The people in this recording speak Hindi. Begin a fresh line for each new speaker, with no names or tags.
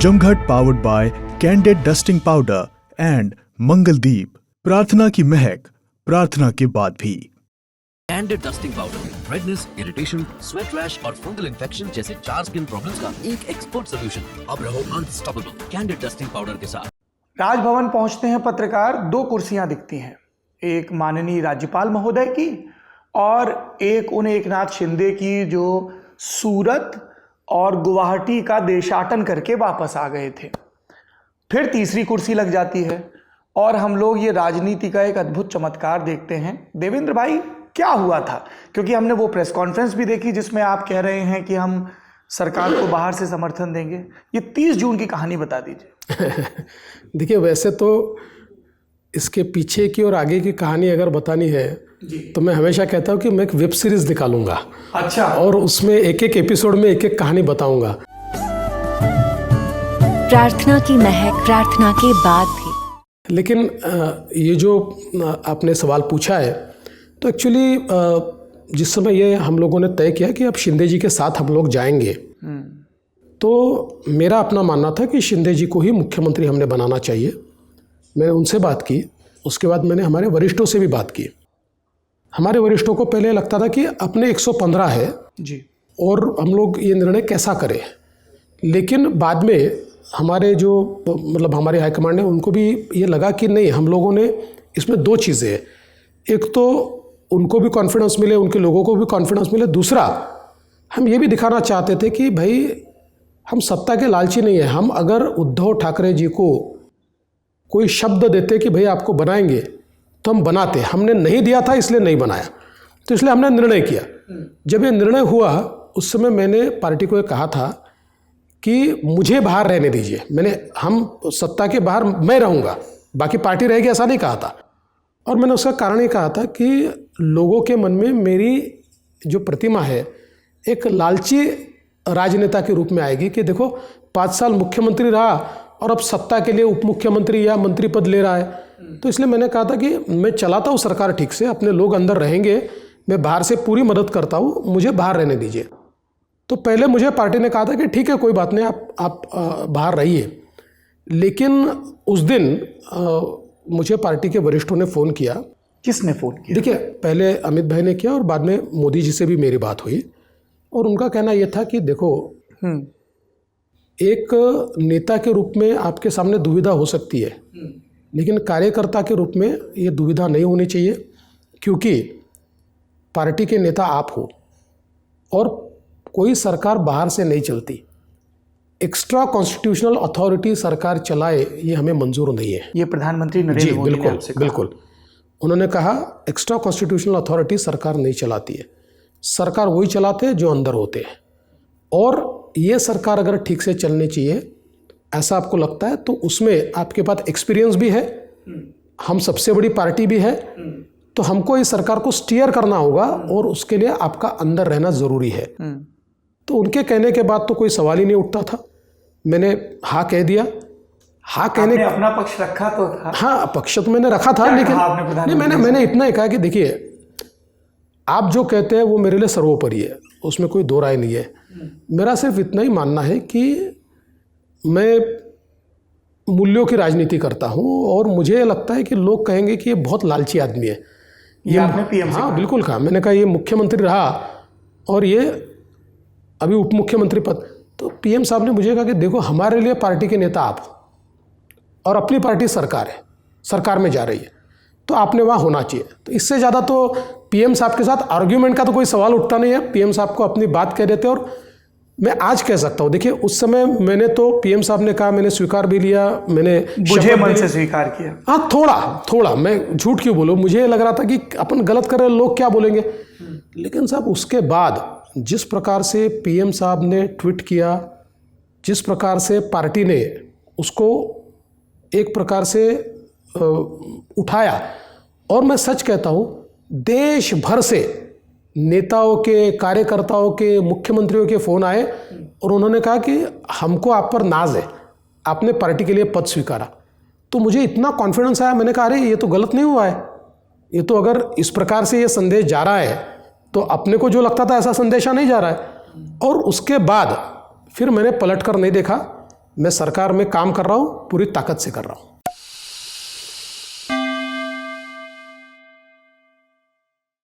जमघट powered by candid dusting powder and Mangaldeep. प्रार्थना की महक, प्रार्थना के बाद भी।
Candid dusting powder redness, irritation, sweat rash और फंगल इन्फेक्शन जैसे 4 स्किन प्रॉब्लम्स का एक एक्सपर्ट सॉल्यूशन। अब रहो अनस्टॉपेबल कैंडेड डस्टिंग पाउडर के साथ।
राजभवन पहुंचते हैं पत्रकार, 2 कुर्सियां दिखती हैं, एक माननीय राज्यपाल महोदय की और एक उन एकनाथ शिंदे की जो सूरत और गुवाहाटी का देशाटन करके वापस आ गए थे। फिर तीसरी कुर्सी लग जाती है और हम लोग ये राजनीति का एक अद्भुत चमत्कार देखते हैं। देवेंद्र भाई, क्या हुआ था? क्योंकि हमने वो प्रेस कॉन्फ्रेंस भी देखी जिसमें आप कह रहे हैं कि हम सरकार को बाहर से समर्थन देंगे। ये 30 जून की कहानी बता दीजिए।
देखिए, वैसे तो इसके पीछे की और आगे की कहानी अगर बतानी है तो मैं हमेशा कहता हूँ कि मैं एक वेब सीरीज निकालूंगा।
अच्छा। और
उसमें एक एक एपिसोड में एक एक कहानी बताऊंगा।
प्रार्थना की महक, प्रार्थना के बाद भी।
लेकिन ये जो आपने सवाल पूछा है, तो एक्चुअली जिस समय ये हम लोगों ने तय किया कि अब शिंदे जी के साथ हम लोग जाएंगे, तो मेरा अपना मानना था कि शिंदे जी को ही मुख्यमंत्री हमने बनाना चाहिए। मैंने उनसे बात की, उसके बाद मैंने हमारे वरिष्ठों से भी बात की। हमारे वरिष्ठों को पहले लगता था कि अपने 115 है
जी
और हम लोग ये निर्णय कैसा करें, लेकिन बाद में हमारे जो हमारे हाईकमांड है उनको भी ये लगा कि नहीं, हम लोगों ने इसमें 2 चीज़ें हैं। एक तो उनको भी कॉन्फिडेंस मिले, उनके लोगों को भी कॉन्फिडेंस मिले। दूसरा, हम ये भी दिखाना चाहते थे कि भाई हम सत्ता के लालची नहीं है। हम अगर उद्धव ठाकरे जी को कोई शब्द देते कि भाई आपको बनाएंगे, तो हम बनाते। हमने नहीं दिया था इसलिए नहीं बनाया, तो इसलिए हमने निर्णय किया। जब ये निर्णय हुआ उस समय मैंने पार्टी को ये कहा था कि मुझे बाहर रहने दीजिए। हम सत्ता के बाहर मैं रहूँगा, बाकी पार्टी रहेगी, ऐसा नहीं कहा था। और मैंने उसका कारण ये कहा था कि लोगों के मन में मेरी जो प्रतिमा है एक लालची राजनेता के रूप में आएगी कि देखो 5 साल मुख्यमंत्री रहा और अब सत्ता के लिए उप मुख्यमंत्री या मंत्री पद ले रहा है। तो इसलिए मैंने कहा था कि मैं चलाता हूँ सरकार ठीक से, अपने लोग अंदर रहेंगे, मैं बाहर से पूरी मदद करता हूँ, मुझे बाहर रहने दीजिए। तो पहले मुझे पार्टी ने कहा था कि ठीक है, कोई बात नहीं, आप बाहर रहिए। लेकिन उस दिन मुझे पार्टी के वरिष्ठों ने फ़ोन किया।
किसने फ़ोन किया?
देखिए, पहले अमित भाई ने किया और बाद में मोदी जी से भी मेरी बात हुई, और उनका कहना यह था कि देखो, एक नेता के रूप में आपके सामने दुविधा हो सकती है, लेकिन कार्यकर्ता के रूप में ये दुविधा नहीं होनी चाहिए, क्योंकि पार्टी के नेता आप हो और कोई सरकार बाहर से नहीं चलती। एक्स्ट्रा कॉन्स्टिट्यूशनल अथॉरिटी सरकार चलाए, ये हमें मंजूर नहीं है।
ये प्रधानमंत्री नरेंद्र मोदी ने आपसे कहा।
बिल्कुल, उन्होंने कहा एक्स्ट्रा कॉन्स्टिट्यूशनल अथॉरिटी सरकार नहीं चलाती है, सरकार वही चलाते हैं जो अंदर होते हैं। और ये सरकार अगर ठीक से चलनी चाहिए, ऐसा आपको लगता है, तो उसमें आपके पास एक्सपीरियंस भी है, हम सबसे बड़ी पार्टी भी है, तो हमको इस सरकार को स्टीयर करना होगा और उसके लिए आपका अंदर रहना ज़रूरी है। तो उनके कहने के बाद तो कोई सवाल ही नहीं उठता था। मैंने हाँ कह दिया। हाँ कहने,
अपना पक्ष रखा तो था? हाँ,
पक्ष तो मैंने रखा था, लेकिन नहीं, मैंने इतना ही कहा कि देखिए, आप जो कहते हैं वो मेरे लिए सर्वोपरि है, उसमें कोई दो राय नहीं है। मेरा सिर्फ इतना ही मानना है कि मैं मूल्यों की राजनीति करता हूँ और मुझे लगता है कि लोग कहेंगे कि ये बहुत लालची आदमी है।
ये आपने पीएम से?
हाँ, बिल्कुल कहा। मैंने कहा ये मुख्यमंत्री रहा और ये अभी उप मुख्यमंत्री पद। तो पीएम साहब ने मुझे कहा कि देखो, हमारे लिए पार्टी के नेता आप हो और अपनी पार्टी सरकार है, सरकार में जा रही है, तो आपने वहाँ होना चाहिए। तो इससे ज़्यादा तो पीएम साहब के साथ आर्ग्यूमेंट का तो कोई सवाल उठता नहीं है। पीएम साहब को अपनी बात कह देते। और मैं आज कह सकता हूँ, देखिए, उस समय मैंने तो पीएम साहब ने कहा, मैंने स्वीकार भी लिया, मैंने
मुझे मन से स्वीकार किया।
हाँ, थोड़ा मैं झूठ क्यों बोलूँ, मुझे लग रहा था कि अपन गलत कर रहे, लोग क्या बोलेंगे। लेकिन साहब, उसके बाद जिस प्रकार से पीएम साहब ने ट्वीट किया, जिस प्रकार से पार्टी ने उसको एक प्रकार से उठाया, और मैं सच कहता हूँ, देश भर से नेताओं के, कार्यकर्ताओं के, मुख्यमंत्रियों के फ़ोन आए और उन्होंने कहा कि हमको आप पर नाज है, आपने पार्टी के लिए पद स्वीकारा। तो मुझे इतना कॉन्फिडेंस आया, मैंने कहा अरे ये तो गलत नहीं हुआ है, ये तो अगर इस प्रकार से ये संदेश जा रहा है तो अपने को जो लगता था ऐसा संदेशा नहीं जा रहा है। और उसके बाद फिर मैंने पलट कर नहीं देखा, मैं सरकार में काम कर रहा हूँ, पूरी ताकत से कर रहा हूँ।